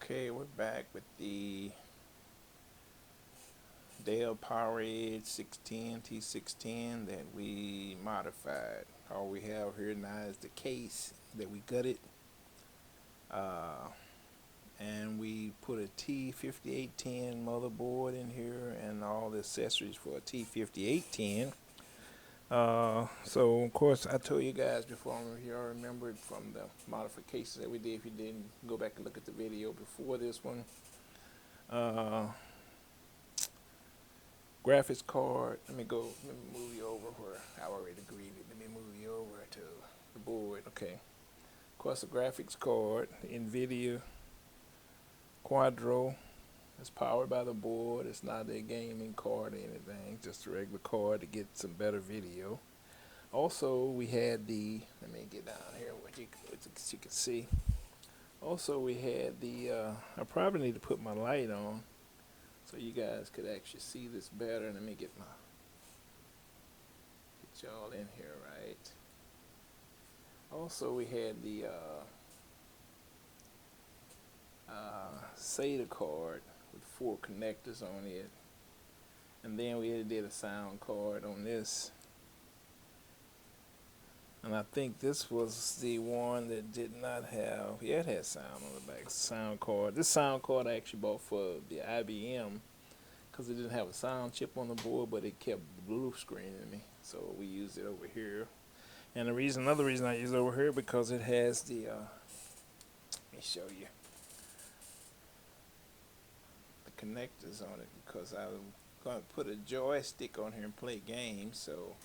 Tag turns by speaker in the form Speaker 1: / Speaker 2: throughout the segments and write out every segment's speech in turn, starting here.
Speaker 1: Okay, we're back with the Dell PowerEdge 610 T610 that we modified. All we have here now is the case that we gutted, uh, and we put a T5810 motherboard in here and all the accessories for a T5810. So of course I told you guys before, you all remembered from the modifications that we did. If you didn't, go back and look at the video before this one. Graphics card. Let me move you over where I already agreed. Let me move you over to the board. Okay. Of course, the graphics card, the NVIDIA Quadro. It's powered by the board. It's not a gaming card or anything, just a regular card to get some better video. Also, we had the, let me get down here what you can see. Also, we had the, I probably need to put my light on so you guys could actually see this better. Let me get y'all in here, right? Also, we had the SATA card with 4 connectors on it, and then we did a sound card on this. And I think this was the one that did not have, yeah, it had sound on the back, sound card. This sound card I actually bought for the IBM because it didn't have a sound chip on the board, but it kept blue screening me. So we used it over here. And another reason I use it over here, because it has the, let me show you, the connectors on it, because I'm going to put a joystick on here and play games. So,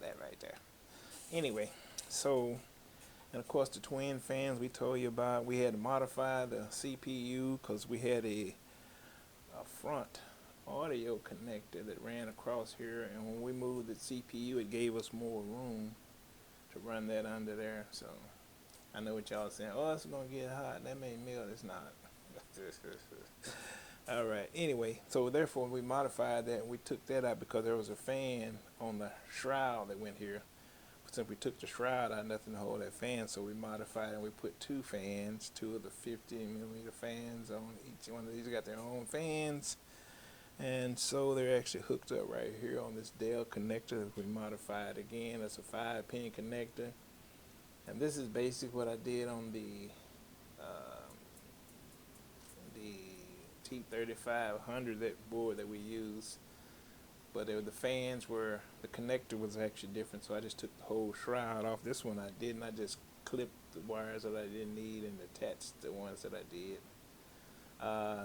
Speaker 1: that right there. Anyway, so, and of course the twin fans we told you about. We had to modify the CPU because we had a front audio connector that ran across here, and when we moved the CPU, it gave us more room to run that under there. So I know what y'all are saying. Oh, it's gonna get hot. That may melt. It's not. All right. Anyway, so therefore we modified that, and we took that out because there was a fan on the shroud that went here. Since we took the shroud out, nothing to hold that fan, so we modified and we put 2 fans, 2 of the 50mm fans on each one of these. Got their own fans, and so they're actually hooked up right here on this Dell connector that we modified again. That's a 5-pin connector, and this is basically what I did on the T5810 that board that we used. But the fans were, the connector was actually different, so I just took the whole shroud off. This one I didn't. I just clipped the wires that I didn't need and attached the ones that I did.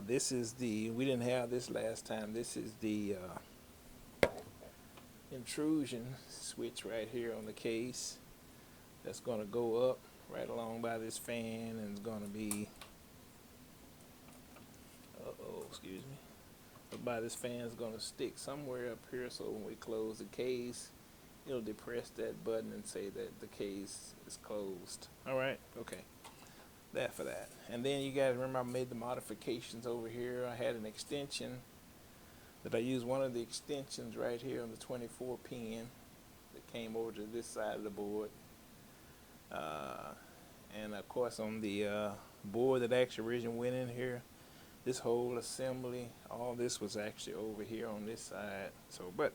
Speaker 1: This is the, we didn't have this last time. This is the intrusion switch right here on the case. That's going to go up right along by this fan, and it's going to be, excuse me. But by this fan is going to stick somewhere up here, so when we close the case, it'll depress that button and say that the case is closed. Alright, okay. That for that. And then you guys remember I made the modifications over here. I had an extension that I used, one of the extensions right here on the 24 pin that came over to this side of the board. And of course on the board that actually originally went in here, this whole assembly, all this was actually over here on this side. So, but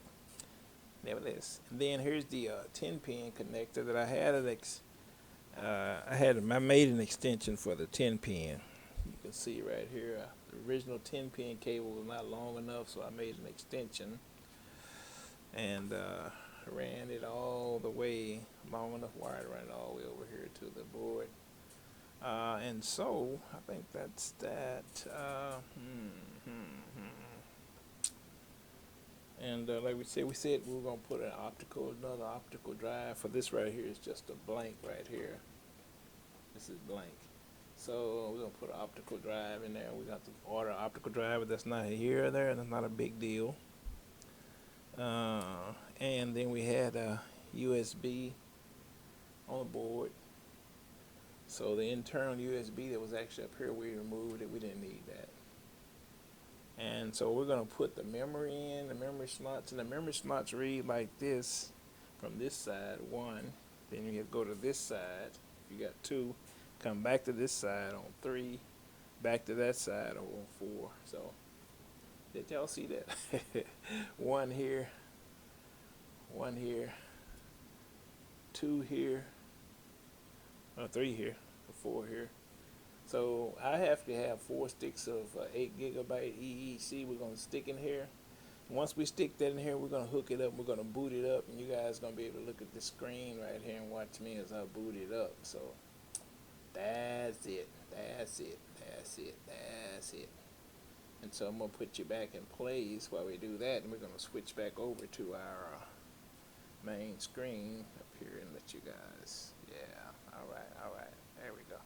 Speaker 1: nevertheless, and then here's the 10-pin connector that I had. I made an extension for the 10-pin. You can see right here, the original 10-pin cable was not long enough, so I made an extension and ran it all the way, long enough wire to run it all the way over here to the board. And so I think that's that. And like we said we were gonna put another optical drive. For this right here is just a blank right here. This is blank. So we're gonna put an optical drive in there. We got to order an optical drive, but that's not here or there. That's not a big deal. And then we had a USB on the board. So the internal USB that was actually up here, we removed it. We didn't need that. And so we're going to put the memory in, the memory slots. And the memory slots read like this from this side, 1. Then you have to go to this side. If you got 2, come back to this side on 3. back to that side on 4. So did y'all see that? One here, 2 here, 3 here, 4 here. So I have to have 4 sticks of 8 gigabyte EEC. We're gonna stick in here. Once we stick that in here, we're gonna hook it up. We're gonna boot it up, and you guys gonna be able to look at the screen right here and watch me as I boot it up. So that's it. That's it. That's it. That's it. And so I'm gonna put you back in place while we do that, and we're gonna switch back over to our main screen up here and let you guys. Yeah. All right. All right. There we go.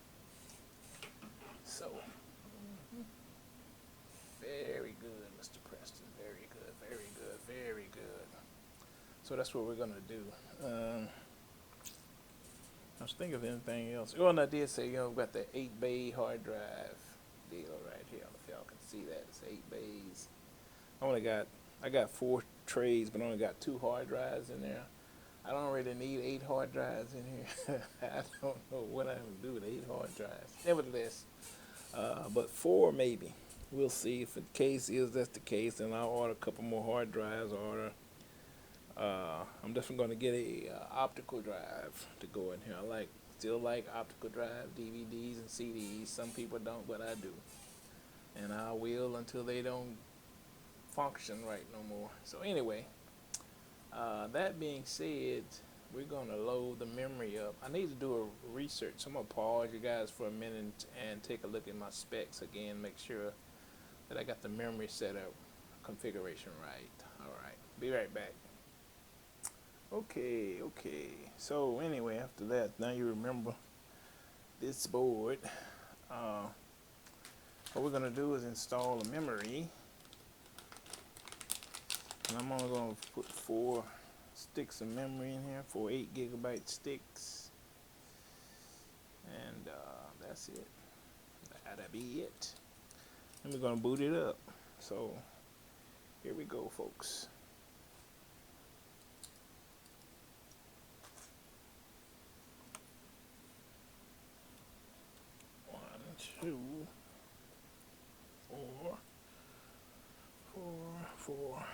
Speaker 1: So very good, Mr. Preston. Very good. Very good. Very good. So that's what we're gonna do. I was thinking of anything else. Oh, and I did say, we got the 8-bay hard drive deal right here. I don't know if y'all can see that. It's 8 bays. I got 4 trays, but I only got 2 hard drives in there. I don't really need 8 hard drives in here. I don't know what I'm gonna do with 8 hard drives. Nevertheless, but 4 maybe. We'll see. If the case is that's the case, then I'll order a couple more hard drives. I'm definitely going to get a optical drive to go in here. Still like optical drive, DVDs and CDs. Some people don't, but I do. And I will until they don't function right no more. So anyway, that being said, we're going to load the memory up. I need to do a research. So I'm going to pause you guys for a minute and take a look at my specs again, make sure that I got the memory setup configuration right. All right, be right back. Okay. So anyway, after that, now you remember this board. What we're gonna do is install a memory, and I'm only gonna put 4 sticks of memory in here, 4 8 gigabyte sticks, and that's it. That'll be it. And we're gonna boot it up. So here we go, folks. 2, 4.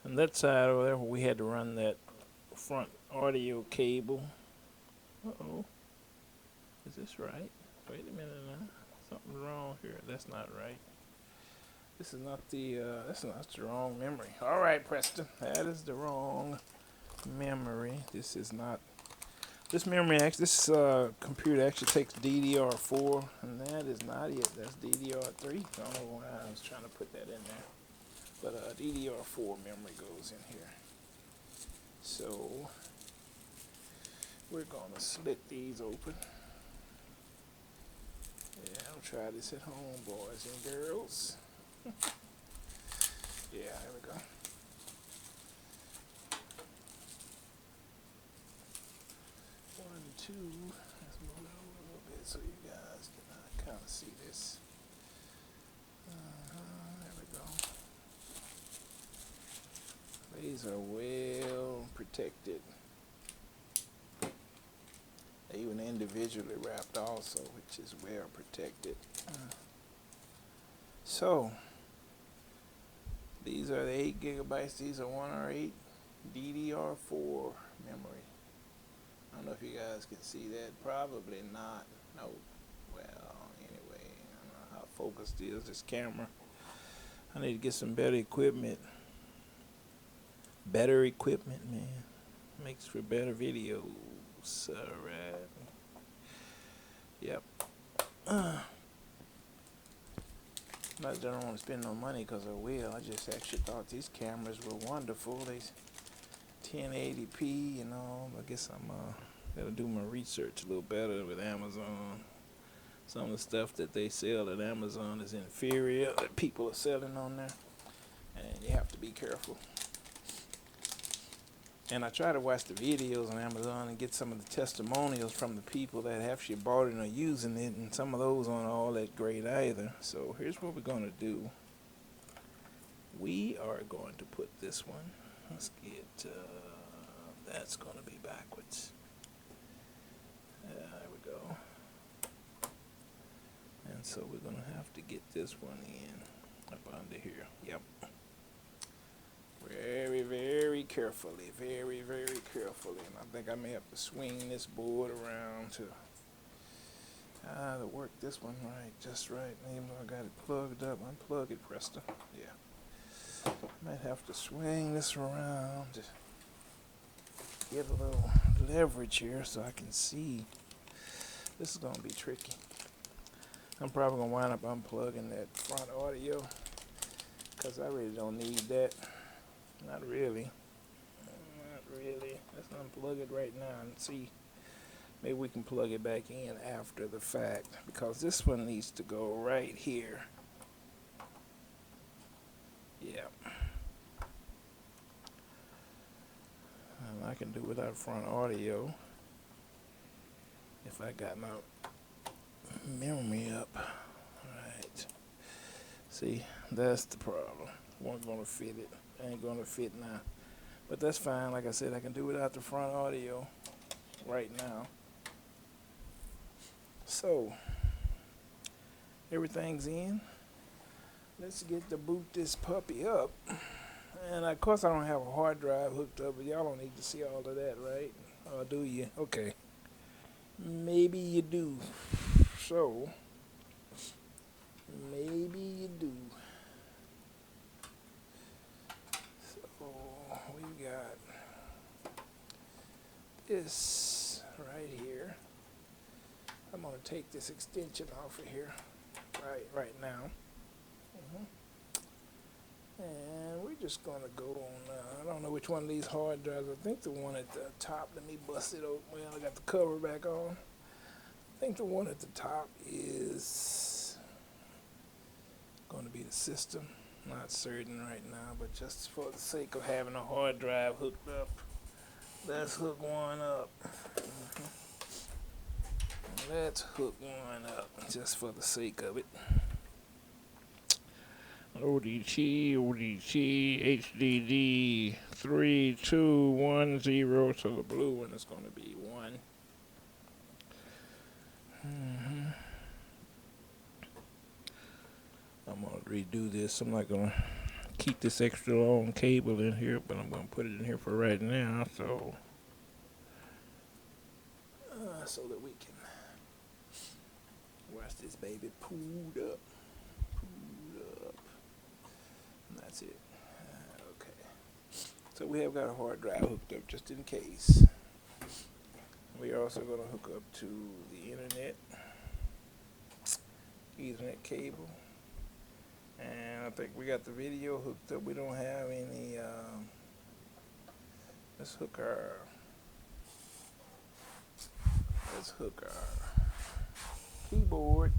Speaker 1: And that side over there, we had to run that front audio cable. Uh-oh. Is this right? Wait a minute now. Something's wrong here. That's not right. This is not that's the wrong memory. All right, Preston. That is the wrong memory. This is not. This memory, this computer actually takes DDR4, and that is not it. That's DDR3. I don't know why I was trying to put that in there. But DDR4 memory goes in here. So we're going to slit these open. Yeah, I'll try this at home, boys and girls. Yeah, there we go. One, two. Let's move it over a little bit so you guys can kind of see this. There we go. These are well protected. They're even individually wrapped also, which is well protected. So these are the 8 gigabytes. These are 1R8 DDR4 memory. I don't know if you guys can see that. Probably not. No. Well, anyway, I don't know how focused is this camera. I need to get some better equipment. Better equipment, man. Makes for better videos. Alright. Yep. Not that I don't want to spend no money, because I will. I just actually thought these cameras were wonderful. They 1080p, you know. I guess I'm gotta do my research a little better with Amazon. Some of the stuff that they sell at Amazon is inferior that people are selling on there, and you have to be careful. And I try to watch the videos on Amazon and get some of the testimonials from the people that actually bought it and are using it, and some of those aren't all that great either. So here's what we're going to do. We are going to put this one. Let's get, that's going to be backwards. There we go. And so we're gonna have to get this one in up under here. Yep. Very, very carefully, very, very carefully. And I think I may have to swing this board around to work this one right, just right. Even though I got it plugged up, unplug it, Presta. Yeah. Might have to swing this around to get a little leverage here so I can see. This is gonna be tricky. I'm probably gonna wind up unplugging that front audio because I really don't need that. Not really. Not really. Let's unplug it right now and see. Maybe we can plug it back in after the fact because this one needs to go right here. Yeah. And I can do without front audio if I got my memory up. Right. See, that's the problem. Wasn't gonna fit it. Ain't gonna fit now. But that's fine. Like I said, I can do without the front audio right now. So everything's in. Let's get to boot this puppy up. And of course I don't have a hard drive hooked up, but y'all don't need to see all of that, right? Or do you? Okay. Maybe you do. So maybe you do. So we got this right here. I'm gonna take this extension off of here right now. And we're just gonna go on. I don't know which one of these hard drives. I think the one at the top. Let me bust it open. Well, I got the cover back on. I think the one at the top is going to be the system. Not certain right now, but just for the sake of having a hard drive hooked up, let's hook one up. Let's hook one up just for the sake of it. ODT, HDD 3210. So the blue one is going to be 1. I'm going to redo this. I'm not going to keep this extra long cable in here, but I'm going to put it in here for right now. So that we can watch this baby pulled up. And that's it. Okay. So we have got a hard drive hooked up just in case. We are also going to hook up to the internet, Ethernet cable. And I think we got the video hooked up. We don't have any, let's hook our keyboard.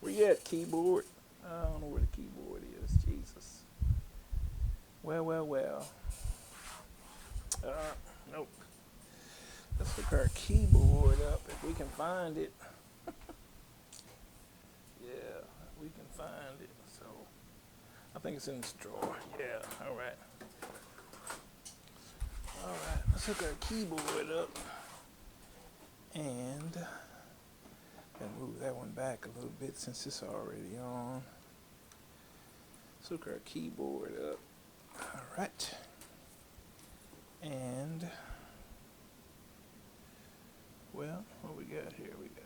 Speaker 1: Where you at, keyboard? I don't know where the keyboard is. Jesus. Well. Nope. Let's hook our keyboard up if we can find it. Yeah, we can find it. So I think it's in this drawer. Yeah. All right. Let's hook our keyboard up and move that one back a little bit since it's already on. Let's hook our keyboard up. All right. And well, what we got here? We got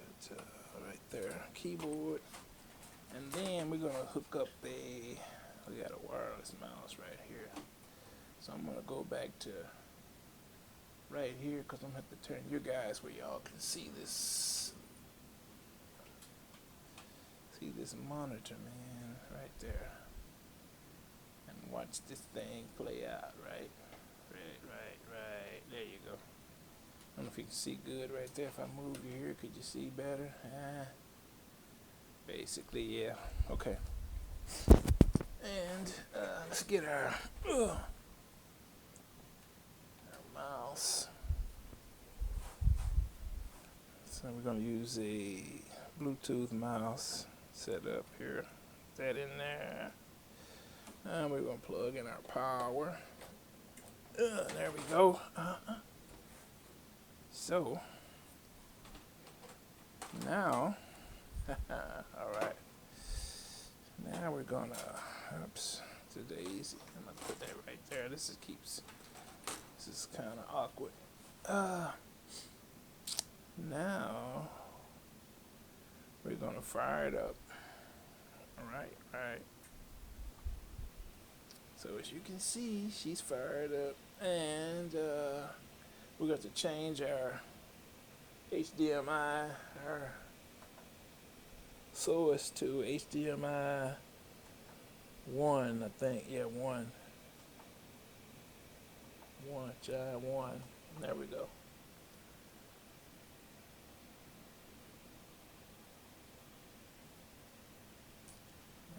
Speaker 1: right there, keyboard, and then we're gonna hook up we got a wireless mouse right here. So I'm gonna go back to right here because I'm gonna have to turn you guys where y'all can see this. See this monitor, man, right there, and watch this thing play out, right. There you go. I don't know if you can see good right there. If I move you here, could you see better? Basically, yeah. Okay. And let's get our mouse. So we're going to use a Bluetooth mouse set up here. That in there. And we're going to plug in our power. There we go. So now, Now we're gonna, oops, today's, I'm gonna put that right there. This is kind of awkward. Now we're gonna fire it up. Right. So as you can see, she's fired up, and we got to change our HDMI, our source to HDMI 1, I think. Yeah, 1. Giant 1. There we go.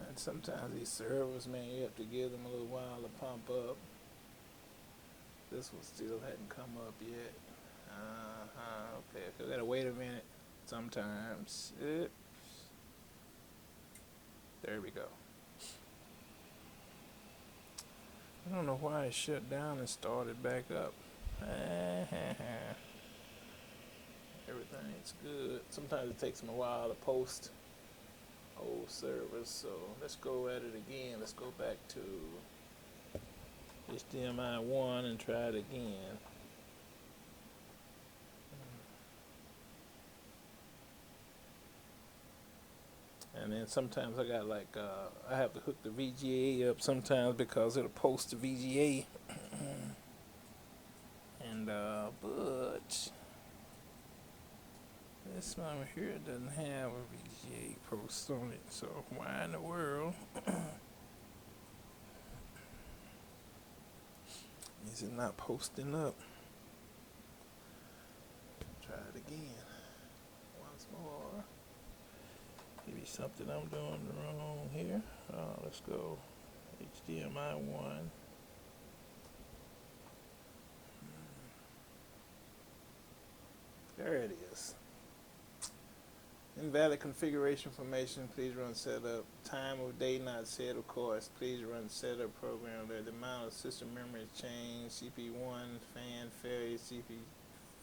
Speaker 1: And sometimes these servers, man, you have to give them a little while to pump up. This one still hadn't come up yet. Okay, we gotta wait a minute. Sometimes. Oops. There we go. I don't know why it shut down and started back up. Everything's good. Sometimes it takes them a while to post old servers, so let's go at it again. Let's go back to HDMI 1 and try it again. And then sometimes I got like, I have to hook the VGA up sometimes because it'll post the VGA. And, but this one here doesn't have a VGA post on it, so why in the world is it not posting up? Try it again once more. Maybe something I'm doing wrong here. Let's go HDMI 1. There it is. Invalid configuration information. Please run setup. Time of day not set, of course. Please run setup program. The amount of system memory changed. CP1 fan failure. CP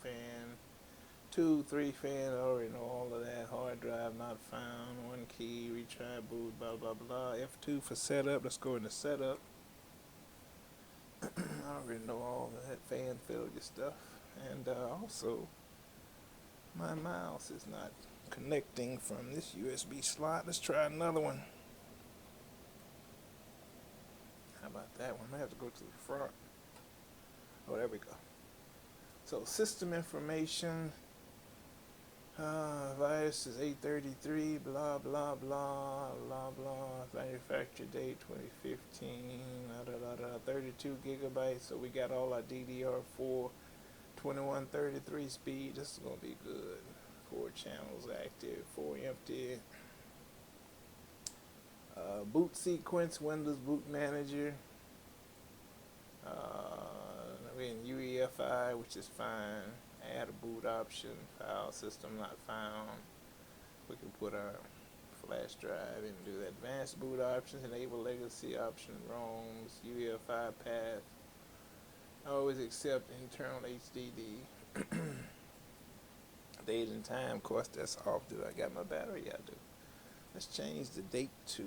Speaker 1: fan 2, 3 fan. I already know all of that. Hard drive not found. 1 key. Retry boot. Blah blah blah. F2 for setup. Let's go into setup. I already know all of that fan failure stuff. And also, my mouse is not connecting from this USB slot. Let's try another one. How about that one? I have to go to the front. Oh, there we go. So system information. Virus is 833. Blah blah blah blah blah. Manufacture date 2015. 32 gigabytes. So we got all our DDR4 2133 speed. This is gonna be good. 4 channels active, 4 empty. Boot sequence, Windows Boot Manager. We're in UEFI, which is fine. Add a boot option. File system not found. We can put our flash drive in and do the advanced boot options. Enable legacy option, ROMs, UEFI path. Always accept internal HDD. Date and time, of course, that's off. Do I got my battery? Yeah, I do. Let's change the date to,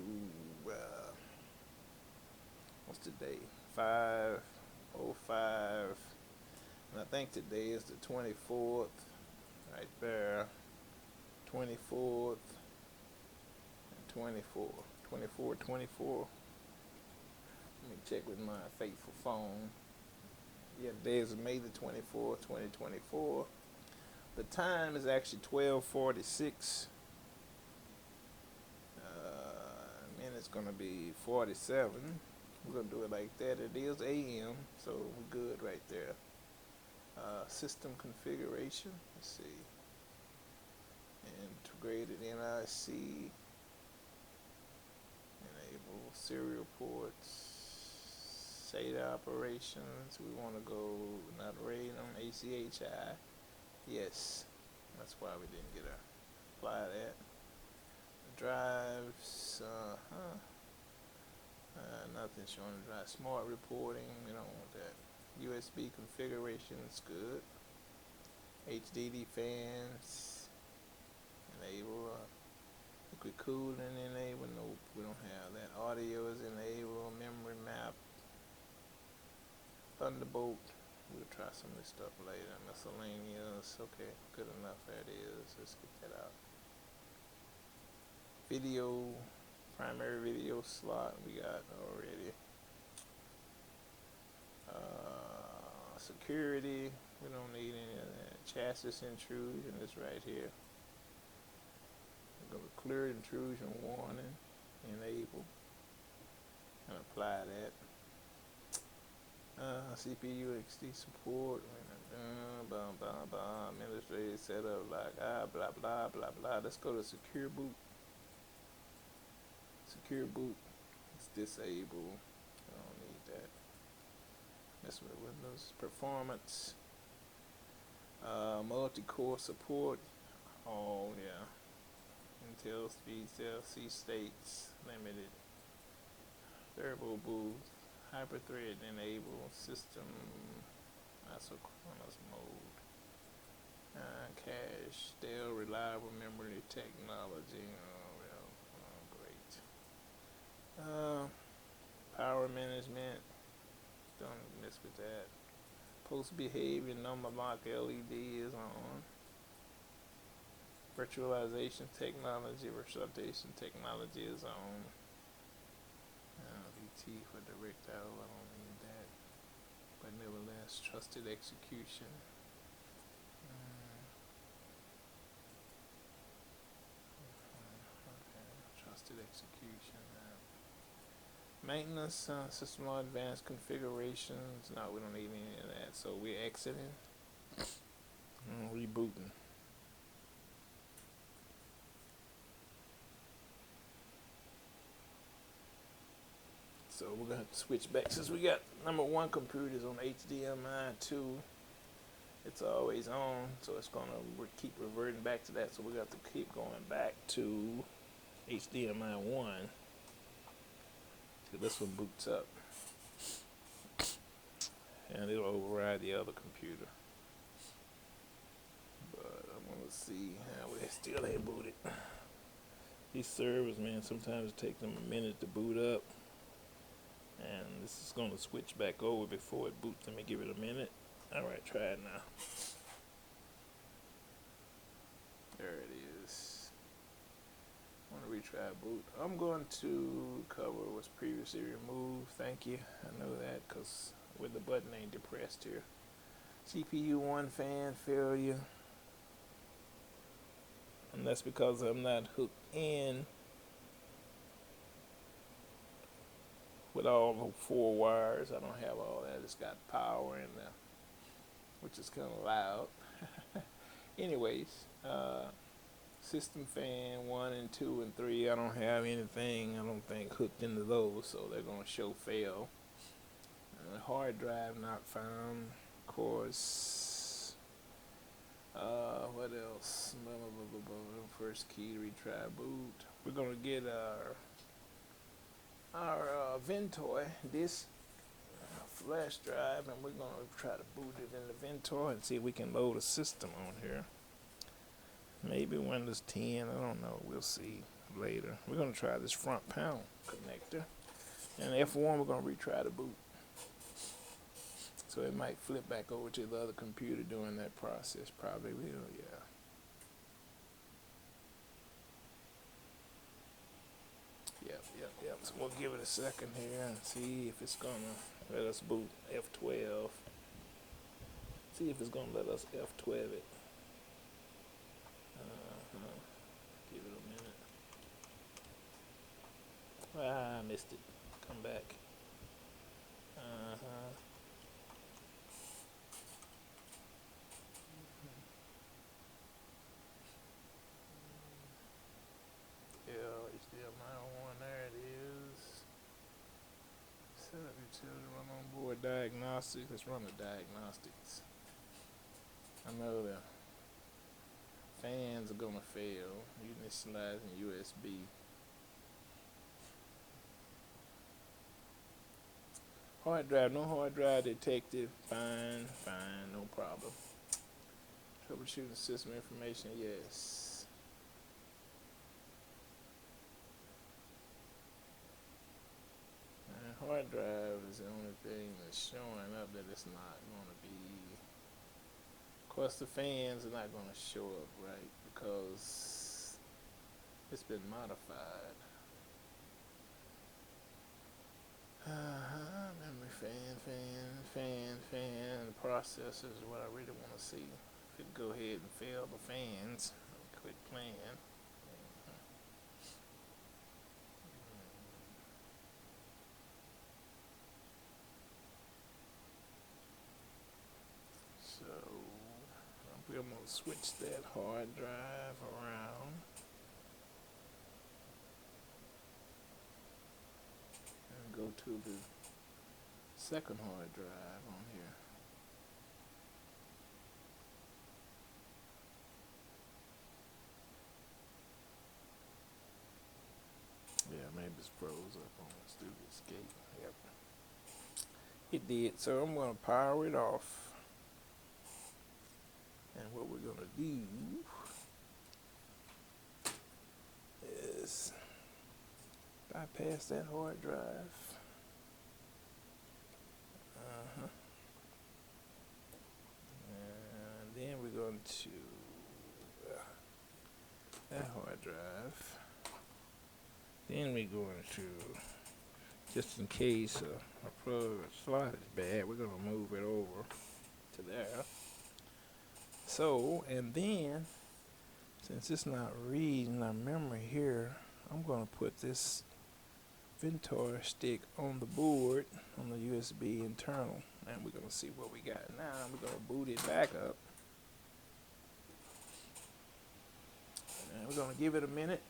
Speaker 1: what's the date? 5/05. And I think today is the 24th. Right there. 24th. And 24. 24. Let me check with my faithful phone. Yeah, today is May the 24th, 2024. The time is actually 12:46. Minutes gonna be 47. We're gonna do it like that. It is AM, so we're good right there. System configuration. Let's see. Integrated NIC. Enable serial ports. SATA operations. We want to go not RAID on ACHI. Yes, that's why we didn't get apply that. Drives, nothing showing the drive. Smart reporting, we don't want that. USB configuration is good. HDD fans, enable liquid cooling enabled. Nope, we don't have that. Audio is enabled. Memory map. Thunderbolt. We'll try some of this stuff later. Miscellaneous. Okay, good enough. There it is. Let's get that out. Video. Primary video slot. We got already. Security. We don't need any of that. Chassis intrusion is right here. We're going to clear intrusion warning. Enable. And apply that. CPU XD support. Administrative setup. Like blah blah blah blah. Let's go to secure boot. Secure boot. It's disabled. I don't need that. Mess with Windows performance. Multi-core support. Oh yeah. Intel speed cell C states limited. Turbo boost. Hyper-thread enable. System isochronous mode. Cache. Still reliable memory technology. Great. Power management. Don't mess with that. Post behavior number lock LED is on. Virtualization technology is on. VT for direct out. I don't need that. But nevertheless, trusted execution. Okay, trusted execution. Maintenance, system advanced configurations. No, we don't need any of that. So we're exiting. Rebooting. So we're gonna have to switch back since we got number one computers on HDMI 2. It's always on, so it's gonna keep reverting back to that. So we got to keep going back to HDMI 1. This one boots up, and it'll override the other computer. But I'm gonna see how we still ain't booted. These servers, man, sometimes it takes them a minute to boot up, and this is gonna switch back over before it boots. Let me give it a minute. All right, try it now. There it is. I want to retry boot. I'm going to cover what's previously removed. Thank you. I know that because with the button ain't depressed here. CPU 1 fan failure. And that's because I'm not hooked in with all the 4 wires. I don't have all that. It's got power in there, which is kind of loud. Anyways, system fan 1 and 2 and 3, I don't have anything, I don't think, hooked into those, so they're going to show fail. Hard drive not found, of course. What else? First key to retry boot. We're going to get our Ventoy disk flash drive, and we're going to try to boot it in the Ventoy and see if we can load a system on here. Maybe Windows 10, I don't know, we'll see later. We're going to try this front panel connector. And F1, we're going to retry the boot. So it might flip back over to the other computer during that process. Probably will, yeah. Yep. So we'll give it a second here and see if it's going to let us boot F12. See if it's going to let us F12 it. Give it a minute. I missed it. Come back. HDMI 1, there it is. Set up utility, run on board diagnostics. Let's run the diagnostics. I know the fans are gonna fail. Unit slides and USB. Hard drive, no hard drive detected. Fine, no problem. Troubleshooting system information, yes. it's showing up that it's not going to be. Of course, the fans are not going to show up right because it's been modified. Memory fan. The processor is what I really want to see. If it go ahead and fail the fans, quit playing. So we're going to switch that hard drive around and go to the second hard drive on here. Yeah, maybe it's froze up on the stupid escape. Yep. It did. So I'm going to power it off. And what we're going to do is bypass that hard drive. And then we're going to that hard drive. Then we're going to, just in case a plug or slot is bad, we're going to move it over to there. So, and then, since it's not reading our memory here, I'm going to put this Ventor stick on the board, on the USB internal, and we're going to see what we got now. We're going to boot it back up. And we're going to give it a minute.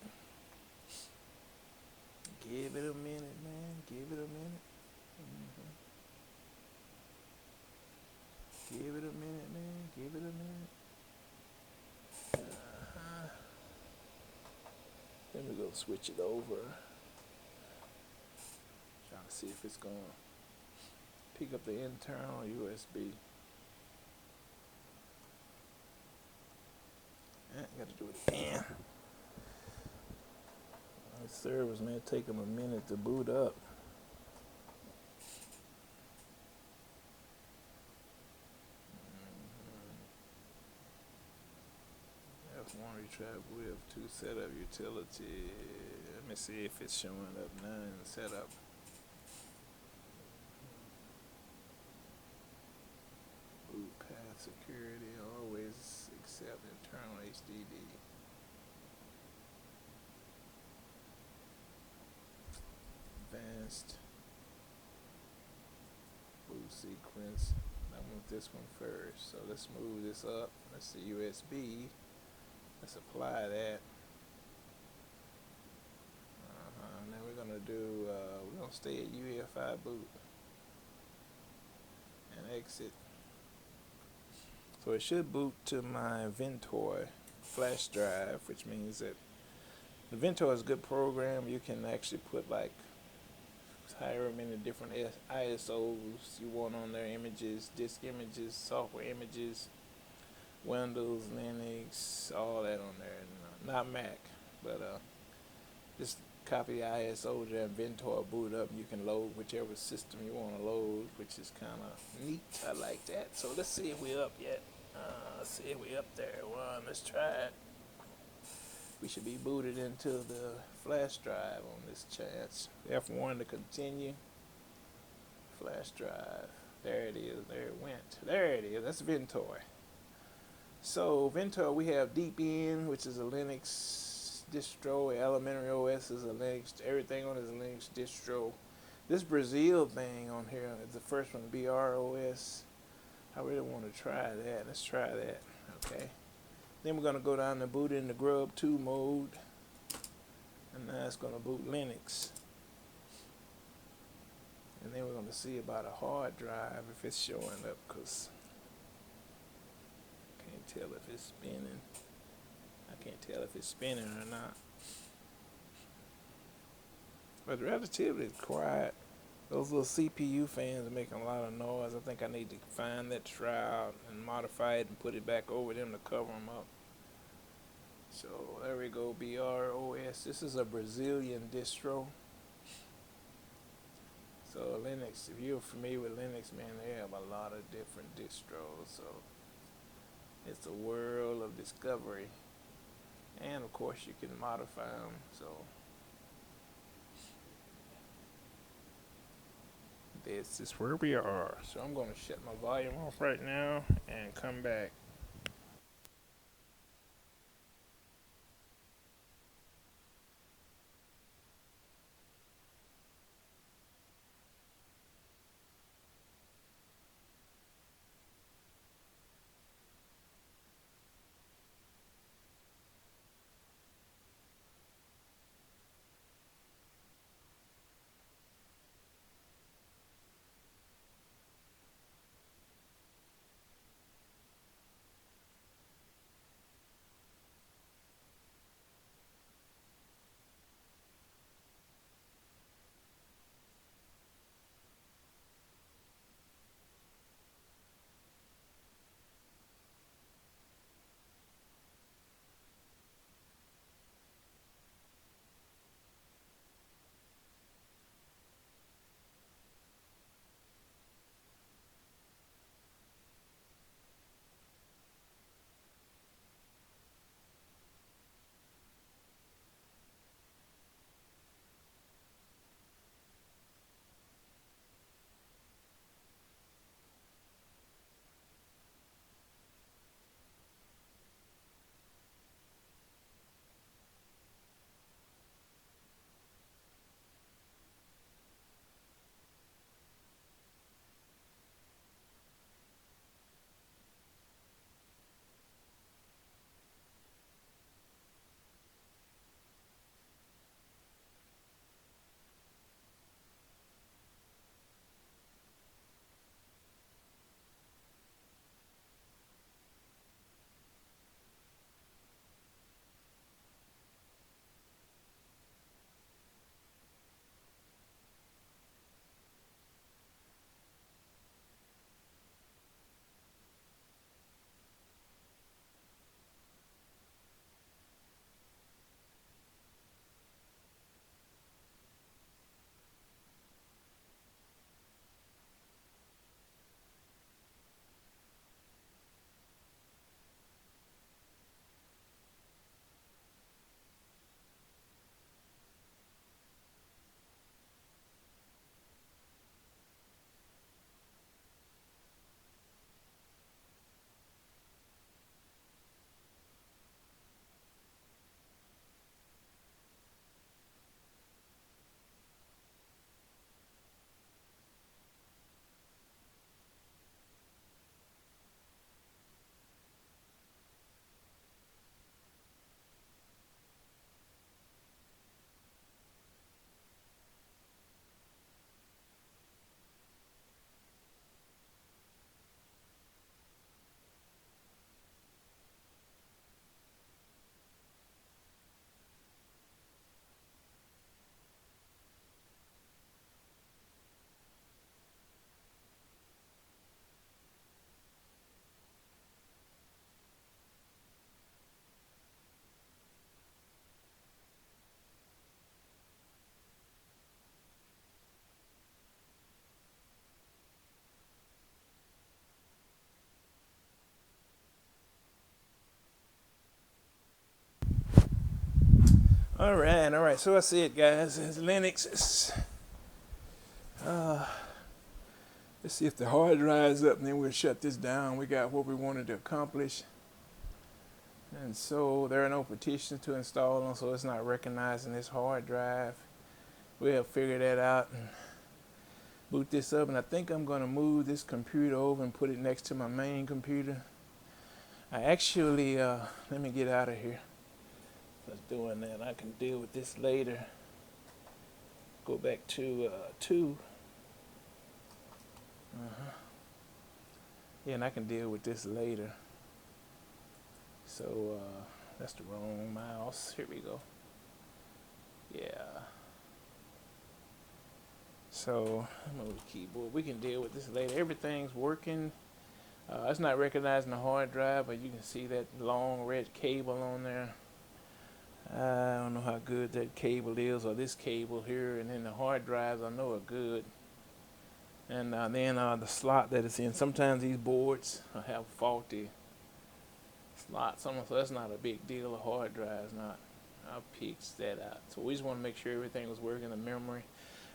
Speaker 1: Give it a minute, man. Give it a minute. Give it a minute, man. Give it a minute. Then we're going to switch it over. Trying to see if it's going to pick up the internal USB. Got to do it again. The servers may take them a minute to boot up. F1 retrieve with 2 setup utility. Let me see if it's showing up now in the setup. Boot path security, always accept internal HDD. Advanced boot sequence. I want this one first, so let's move this up. That's the USB. Let's apply that. And then we're gonna do. We're gonna stay at UEFI boot and exit. So it should boot to my Ventor flash drive, which means that the Ventor is a good program. You can actually put like however many different ISOs you want on their images, disk images, software images, Windows, Linux, all that on there. Not Mac, but just copy the ISO there and Ventor boot up. And you can load whichever system you want to load, which is kind of neat. I like that. So let's see if we're up yet. Let's see if we're up there. Let's try it. We should be booted into the flash drive on this chance. F1 to continue. Flash drive. There it is. There it went. There it is. That's Ventor. So Ventor, we have Deepin, which is a Linux distro. Elementary OS is a Linux. Everything on it is a Linux distro. This Brazil thing on here is the first one, BROS. I really want to try that. Let's try that. Okay. Then we're going to go down to boot in the Grub 2 mode. And now it's going to boot Linux. And then we're going to see about a hard drive if it's showing up, because I can't tell if it's spinning. I can't tell if it's spinning or not. But relatively quiet. Those little CPU fans are making a lot of noise. I think I need to find that shroud and modify it and put it back over them to cover them up. So there we go, BROS. This is a Brazilian distro. So Linux, if you're familiar with Linux, man, they have a lot of different distros. So it's a world of discovery, and of course you can modify them. So this is where we are. So I'm going to shut my volume off right now and come back. All right, all right. So that's it, guys. It's Linux. Let's see if the hard drive's up, and then we'll shut this down. We got what we wanted to accomplish. And so there are no partitions to install them, so it's not recognizing this hard drive. We'll figure that out and boot this up. And I think I'm going to move this computer over and put it next to my main computer. I actually, let me get out of here. I was doing that. I can deal with this later. Go back to 2. Yeah, and I can deal with this later. So that's the wrong mouse. Here we go. Yeah. So I'm move the keyboard. We can deal with this later. Everything's working. It's not recognizing the hard drive, but you can see that long red cable on there. I don't know how good that cable is, or this cable here, and then the hard drives I know are good. And then the slot that it's in. Sometimes these boards have faulty slots, so that's not a big deal. A hard drive's not. I'll fix that out. So we just want to make sure everything was working, the memory.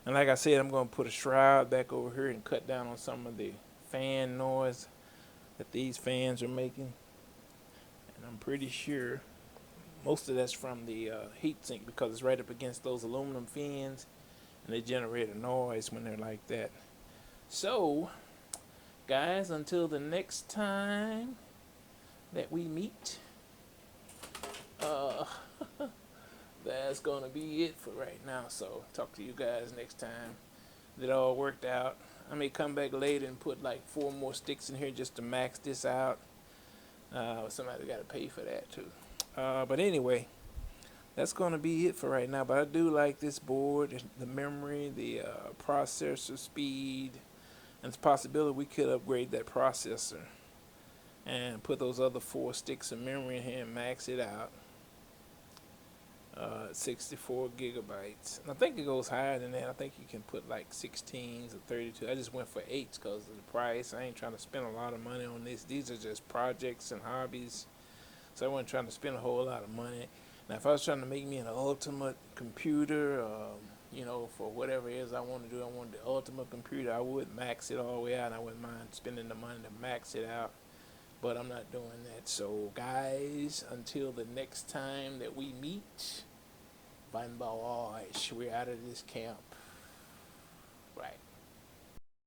Speaker 1: And like I said, I'm going to put a shroud back over here and cut down on some of the fan noise that these fans are making. And I'm pretty sure most of that's from the heat sink, because it's right up against those aluminum fins and they generate a noise when they're like that. So, guys, until the next time that we meet, uh, that's going to be it for right now. So, talk to you guys next time. It all worked out. I may come back later and put like 4 more sticks in here just to max this out. Somebody got to pay for that too. But anyway, that's going to be it for right now. But I do like this board, the memory, the processor speed, and it's a possibility we could upgrade that processor and put those other 4 sticks of memory in here and max it out. 64 gigabytes. And I think it goes higher than that. I think you can put like 16s or 32. I just went for 8s because of the price. I ain't trying to spend a lot of money on this. These are just projects and hobbies, so I wasn't trying to spend a whole lot of money. Now, if I was trying to make me an ultimate computer, you know, for whatever it is I want to do, I wanted the ultimate computer, I would max it all the way out. I wouldn't mind spending the money to max it out, but I'm not doing that. So, guys, until the next time that we meet, we're out of this camp.